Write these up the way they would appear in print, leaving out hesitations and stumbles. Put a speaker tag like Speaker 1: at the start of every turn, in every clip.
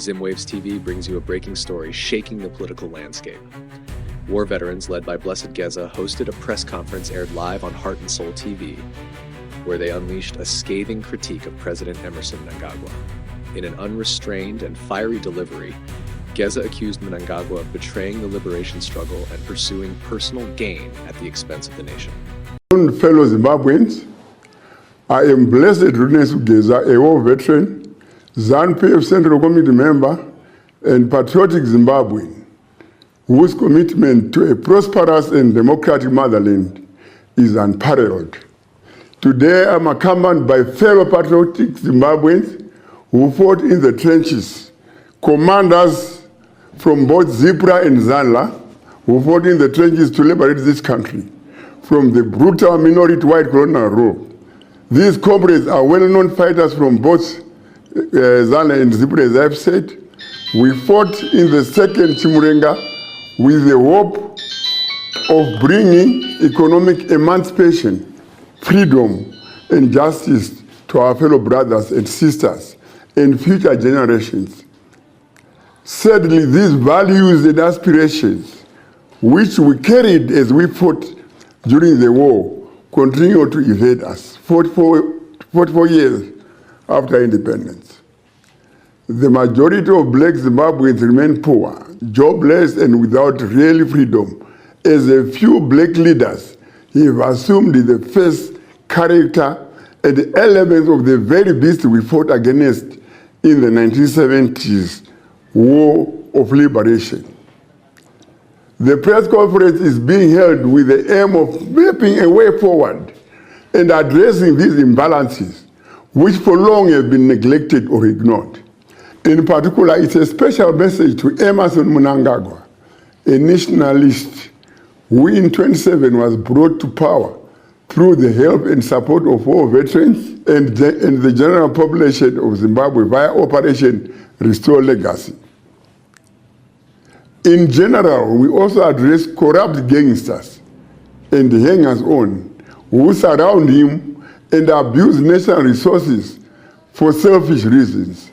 Speaker 1: Zimwaves TV brings you a breaking story shaking the political landscape. War veterans led by Blessed Geza hosted a press conference aired live on Heart and Soul TV, where they unleashed a scathing critique of President Emerson Mnangagwa. In an unrestrained and fiery delivery, Geza accused Mnangagwa of betraying the liberation struggle and pursuing personal gain at the expense of the nation.
Speaker 2: Fellow Zimbabweans, I am Blessed Geza, a war veteran, ZANU-PF Central Committee member, and patriotic Zimbabwean, whose commitment to a prosperous and democratic motherland is unparalleled. Today, I'm accompanied by fellow patriotic Zimbabweans who fought in the trenches, commanders from both ZIPRA and ZANLA, who fought in the trenches to liberate this country from the brutal minority white colonial rule. These comrades are well-known fighters from both ZANLA and ZIPRA, as I've said. We fought in the second Chimurenga with the hope of bringing economic emancipation, freedom, and justice to our fellow brothers and sisters and future generations. Sadly, these values and aspirations, which we carried as we fought during the war, continue to evade us 44 years after independence. The majority of black Zimbabweans remain poor, jobless, and without real freedom, as a few black leaders have assumed the face, character, and elements of the very beast we fought against in the 1970s War of Liberation. The press conference is being held with the aim of mapping a way forward and addressing these imbalances, which for long have been neglected or ignored. In particular, it's a special message to Emerson Mnangagwa, a nationalist who in 1927 was brought to power through the help and support of war veterans and the general population of Zimbabwe via Operation Restore Legacy. In general, we also address corrupt gangsters and hangers-on who surround him and abuse national resources for selfish reasons.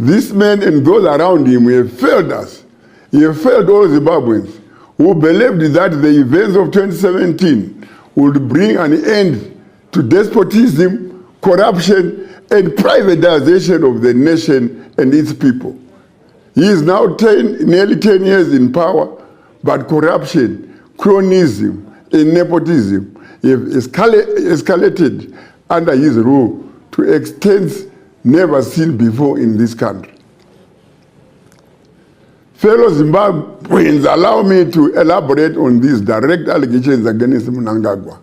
Speaker 2: These men and those around him have failed us. He have failed all Zimbabweans who believed that the events of 2017 would bring an end to despotism, corruption, and privatization of the nation and its people. He is now nearly 10 years in power, but corruption, cronyism, and nepotism have escalated under his rule to extents never seen before in this country. Fellow Zimbabweans, allow me to elaborate on these direct allegations against Mnangagwa,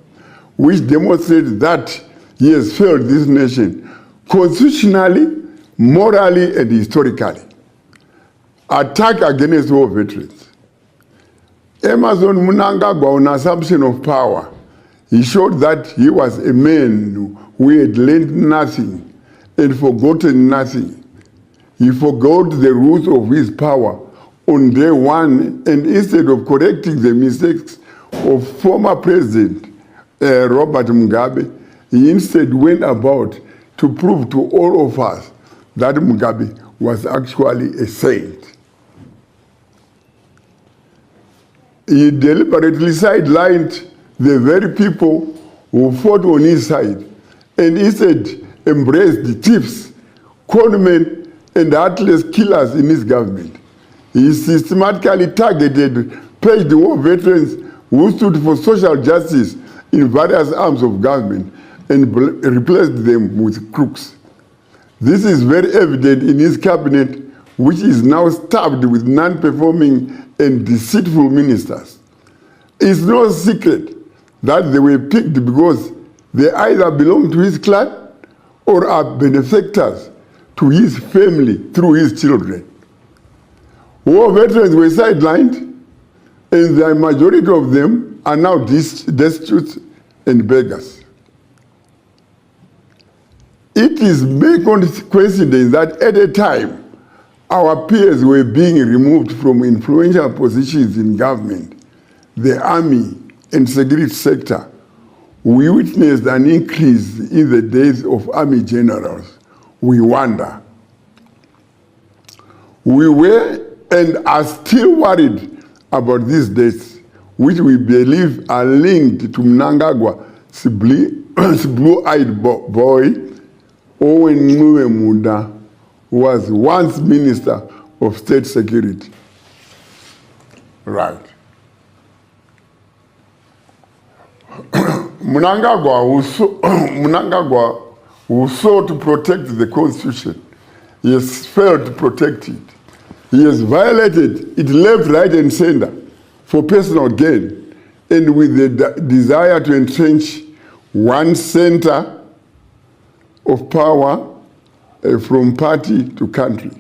Speaker 2: which demonstrate that he has failed this nation constitutionally, morally, and historically. Attack against war veterans. Emerson Mnangagwa, on assumption of power, he showed that he was a man who had learned nothing and forgotten nothing. He forgot the roots of his power on day one, and instead of correcting the mistakes of former President Robert Mugabe, he instead went about to prove to all of us that Mugabe was actually a saint. He deliberately sidelined the very people who fought on his side and instead embraced the thieves, conmen, and heartless killers in his government. He systematically targeted paged war veterans who stood for social justice in various arms of government and replaced them with crooks. This is very evident in his cabinet, which is now staffed with non-performing and deceitful ministers. It's no secret that they were picked because they either belong to his clan or are benefactors to his family through his children. War veterans were sidelined, and the majority of them are now destitute and beggars. It is mere coincidence that at a time, our peers were being removed from influential positions in government, the army, and security sector. We witnessed an increase in the deaths of army generals. We wonder, We were and are still worried about these deaths, which we believe are linked to Mnangagwa's blue-eyed boy, Owen Muda, who was once Minister of State Security. Right. Mnangagwa who sought to protect the Constitution. He has failed to protect it. He has violated it left, right, and center for personal gain, and with the desire to entrench one center of power from party to country.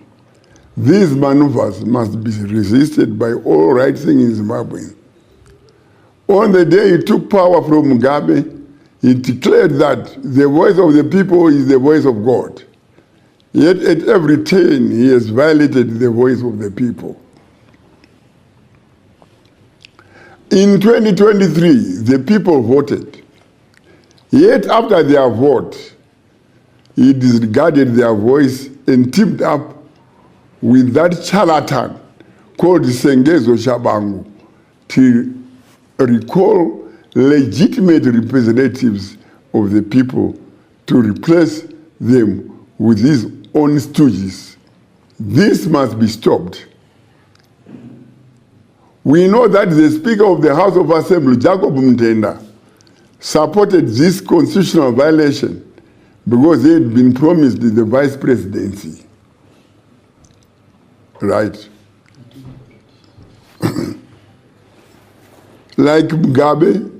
Speaker 2: These maneuvers must be resisted by all right-thinking Zimbabweans. On the day he took power from Mugabe, he declared that the voice of the people is the voice of God. Yet at every turn, he has violated the voice of the people. In 2023, the people voted. Yet after their vote, he disregarded their voice and teamed up with that charlatan called Sengezo Shabangu to recall legitimate representatives of the people to replace them with his own stooges. This must be stopped. We know that the Speaker of the House of Assembly, Jacob Mtenda, supported this constitutional violation because he had been promised the vice presidency. Right? Like Mugabe,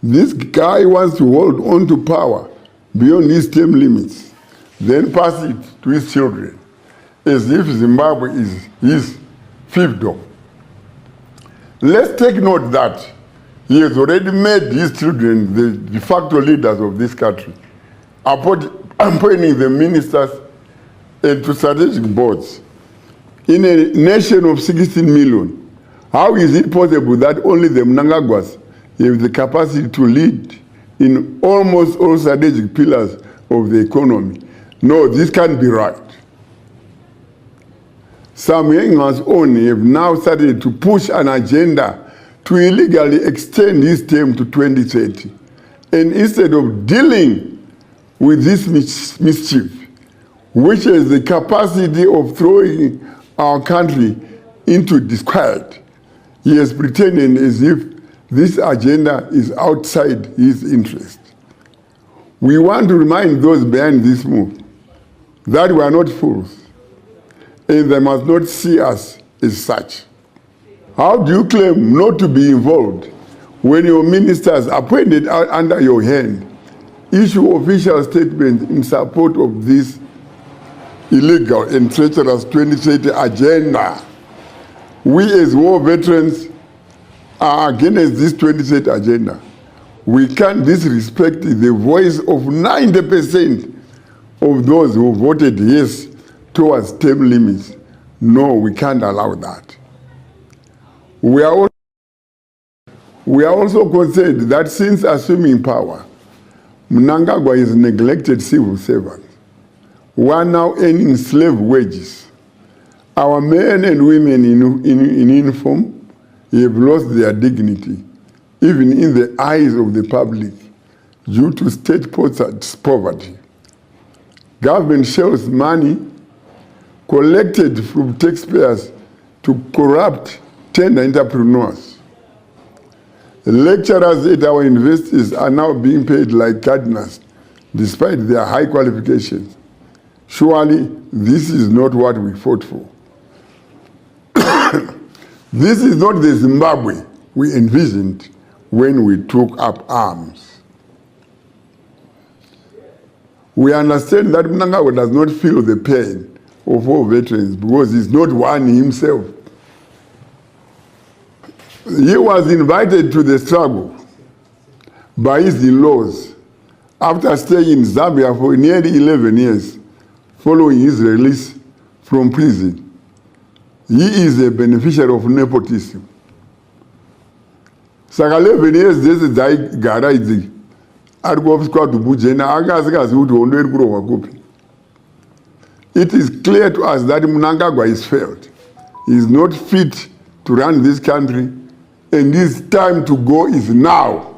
Speaker 2: this guy wants to hold on to power beyond his term limits, then pass it to his children, as if Zimbabwe is his fiefdom. Let's take note that he has already made his children the de facto leaders of this country, appointing the ministers and to strategic boards. In a nation of 16 million, how is it possible that only the Mnangagwas have the capacity to lead in almost all strategic pillars of the economy? No, this can't be right. Some youngers only have now started to push an agenda to illegally extend his term to 2030. And instead of dealing with this mischief, which has the capacity of throwing our country into disquiet, he has pretended as if this agenda is outside his interest. We want to remind those behind this move that we are not fools, and they must not see us as such. How do you claim not to be involved when your ministers appointed under your hand issue official statements in support of this illegal and treacherous 2030 agenda? We as war veterans are against this 2030 agenda. We can't disrespect the voice of 90% of those who voted yes towards term limits. No, we can't allow that. We are also concerned that since assuming power, Mnangagwa has neglected civil servants who are now earning slave wages. Our men and women in uniform have lost their dignity, even in the eyes of the public, due to state poverty. Government shells money collected from taxpayers to corrupt tender entrepreneurs. Lecturers at our universities are now being paid like gardeners, despite their high qualifications. Surely, this is not what we fought for. This is not the Zimbabwe we envisioned when we took up arms. We understand that Mnangagwa does not feel the pain of all veterans because he's not one himself. He was invited to the struggle by his in-laws after staying in Zambia for nearly 11 years following his release from prison. He is a beneficiary of nepotism. Saka 11 years this gara idzi ari kuofiswa kubujena akasikazi kuti hondo iri kurohwa kupi. it is clear to us that Mnangagwa is failed. He is not fit to run this country, and his time to go is now.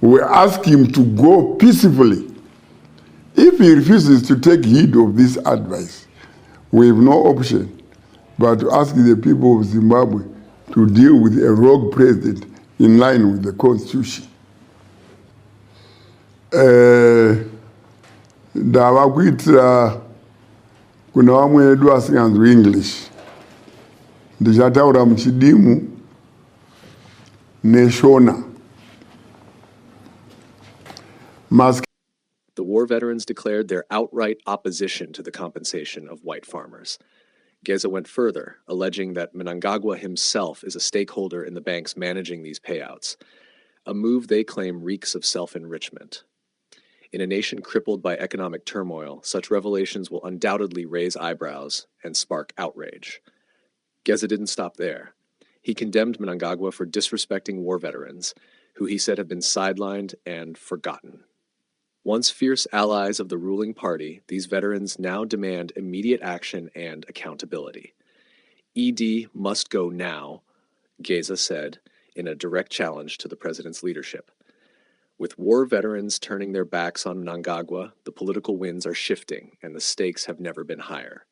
Speaker 2: We ask him to go peacefully. If he refuses to take heed of this advice, we have no option but to ask the people of Zimbabwe to deal with a rogue president in line with the constitution. Ndava kuitira kuna vamwe vedu vasinganzwi English, ndichataura muchidimu neshona.
Speaker 1: The war veterans declared their outright opposition to the compensation of white farmers. Geza went further, alleging that Mnangagwa himself is a stakeholder in the banks managing these payouts, a move they claim reeks of self-enrichment. In a nation crippled by economic turmoil, such revelations will undoubtedly raise eyebrows and spark outrage. Geza didn't stop there. He condemned Mnangagwa for disrespecting war veterans, who he said have been sidelined and forgotten. Once fierce allies of the ruling party, these veterans now demand immediate action and accountability. ED must go now, Geza said, in a direct challenge to the president's leadership. With war veterans turning their backs on Mnangagwa, the political winds are shifting and the stakes have never been higher.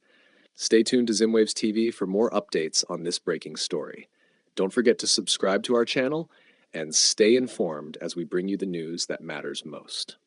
Speaker 1: Stay tuned to Zimwaves TV for more updates on this breaking story. Don't forget to subscribe to our channel and stay informed as we bring you the news that matters most.